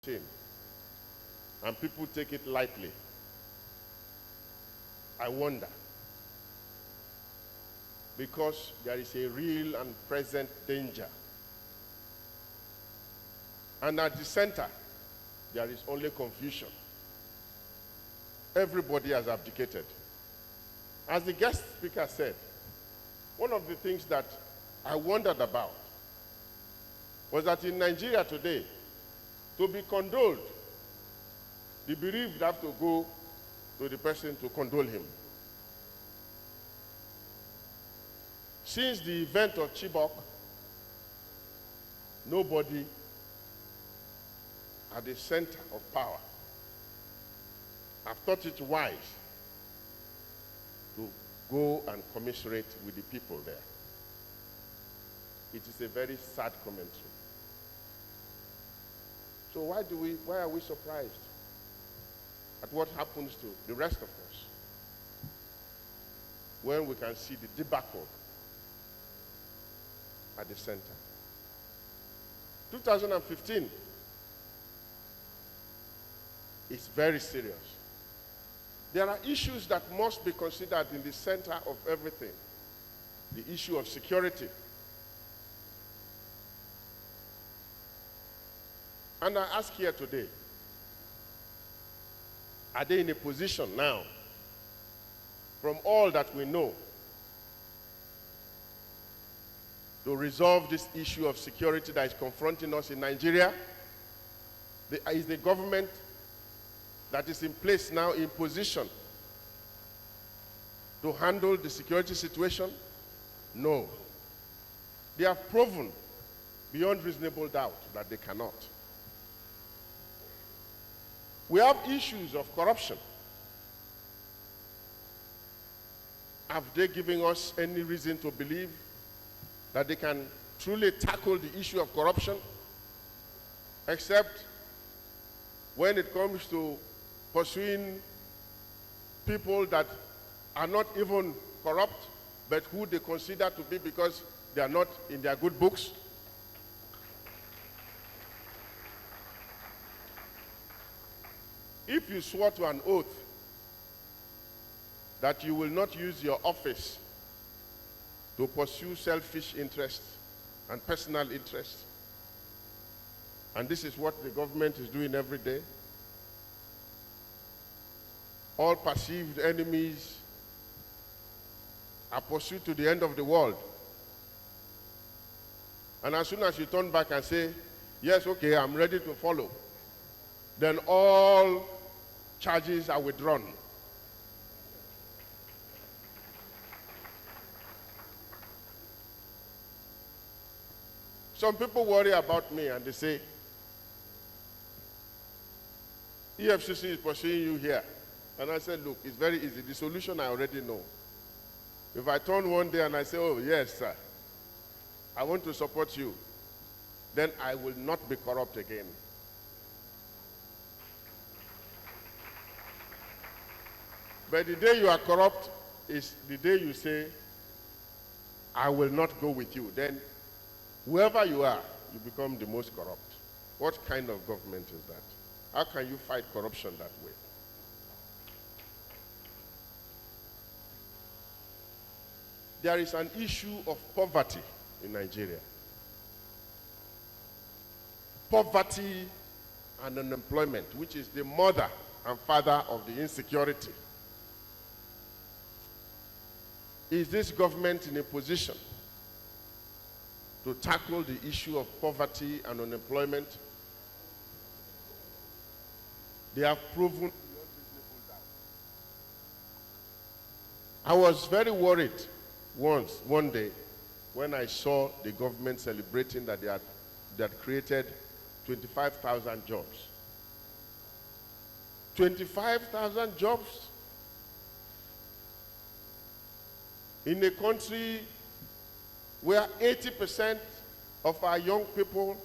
and people take it lightly. I wonder. Because there is a real and present danger. And at the center, there is only confusion. Everybody has abdicated. As the guest speaker said, one of the things that I wondered about was that in Nigeria today, to be condoled, the bereaved have to go to the person to condole him. Since the event of Chibok, nobody at the center of power have thought it wise to go and commiserate with the people there. It is a very sad commentary. So why are we surprised at what happens to the rest of us when we can see the debacle at the center? 2015 is very serious. There are issues that must be considered in the center of everything. The issue of security. And I ask here today, are they in a position now, from all that we know, to resolve this issue of security that is confronting us in Nigeria? Is the government that is in place now in position to handle the security situation? No. They have proven beyond reasonable doubt that they cannot. We have issues of corruption. Have they given us any reason to believe that they can truly tackle the issue of corruption? Except when it comes to pursuing people that are not even corrupt, but who they consider to be because they are not in their good books. If you swore to an oath that you will not use your office to pursue selfish interests and personal interests, and this is what the government is doing every day, all perceived enemies are pursued to the end of the world. And as soon as you turn back and say, yes, okay, I'm ready to follow, then all charges are withdrawn. Some people worry about me and they say, EFCC is pursuing you here. And I said, look, it's very easy. The solution I already know. If I turn one day and I say, oh, yes, sir, I want to support you, then I will not be corrupt again. But the day you are corrupt is the day you say, I will not go with you. Then whoever you are, you become the most corrupt. What kind of government is that? How can you fight corruption that way? There is an issue of poverty in Nigeria. Poverty and unemployment, which is the mother and father of the insecurity. Is this government in a position to tackle the issue of poverty and unemployment? They have proven beyond reasonable doubt. I was very worried one day, when I saw the government celebrating that they had created 25,000 jobs. 25,000 jobs in a country where 80% of our young people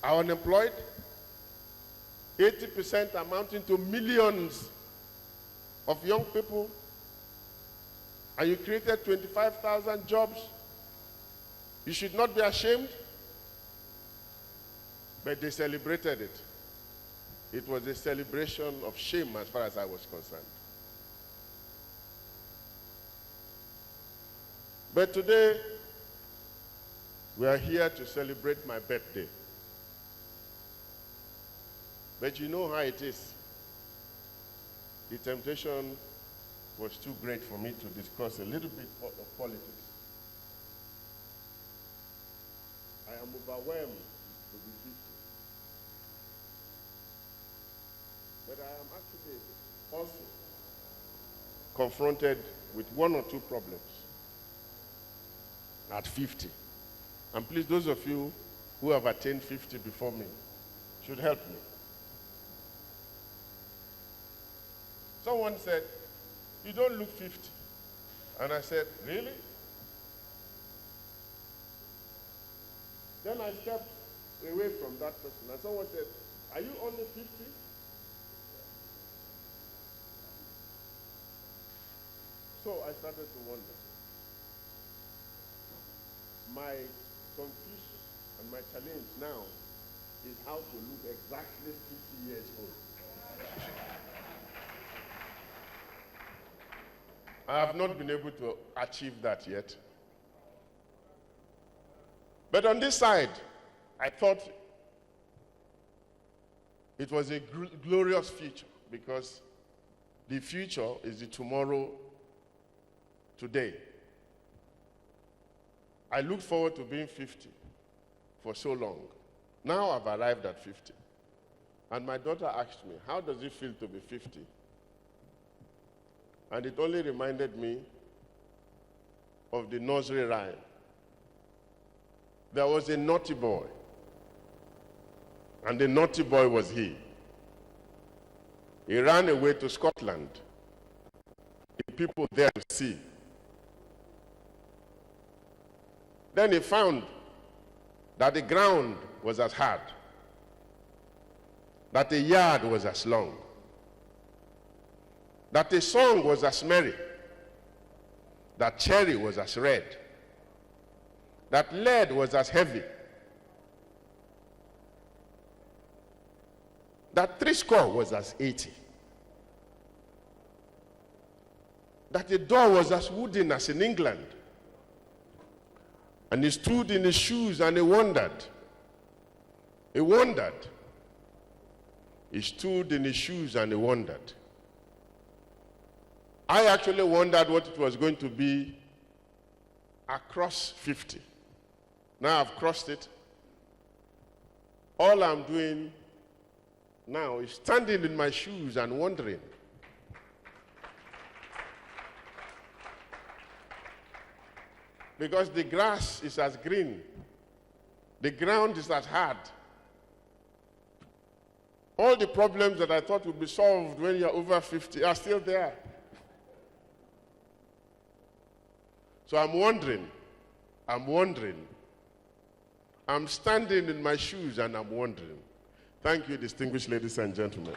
are unemployed, 80% amounting to millions of young people, and you created 25,000 jobs. You should not be ashamed. But they celebrated it. it was a celebration of shame as far as I was concerned. But today, we are here to celebrate my birthday. But you know how it is. The temptation was too great for me to discuss a little bit of politics. I am overwhelmed to be 50. But I am actually also confronted with one or two problems at 50. And please, those of you who have attained 50 before me should help me. Someone said, "You don't look 50. And I said, "Really?" Then I stepped away from that person, and someone said, "Are you only 50? So I started to wonder. My confusion and my challenge now is how to look exactly 50 years old. I have not been able to achieve that yet. But on this side, I thought it was a glorious future, because the future is the tomorrow today. I looked forward to being 50 for so long. Now I've arrived at 50. And my daughter asked me, "How does it feel to be 50? And it only reminded me of the nursery rhyme. There was a naughty boy, and the naughty boy was he. He ran away to Scotland, the people there to see. Then he found that the ground was as hard, that the yard was as long, that the song was as merry, that cherry was as red, that lead was as heavy, that 80 was as 80, that the door was as wooden as in England. And he stood in his shoes and he wondered. He wondered. He stood in his shoes and he wondered. I actually wondered what it was going to be across 50. Now I've crossed it. All I'm doing now is standing in my shoes and wondering. Because the grass is as green, the ground is as hard. All the problems that I thought would be solved when you're over 50 are still there. So I'm wondering. I'm standing in my shoes and I'm wondering. Thank you, distinguished ladies and gentlemen.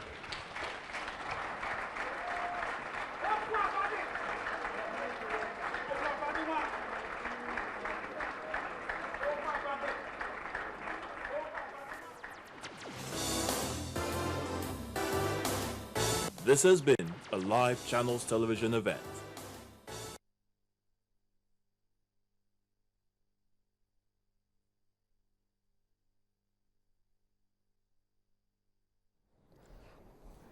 This has been a live Channels Television event.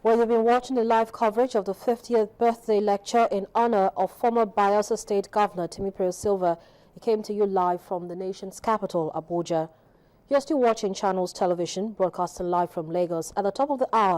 Well, you've been watching the live coverage of the 50th birthday lecture in honor of former Bayelsa State Governor Timipre Sylva. It came to you live from the nation's capital, Abuja. You're still watching Channels Television, broadcasting live from Lagos. At the top of the hour,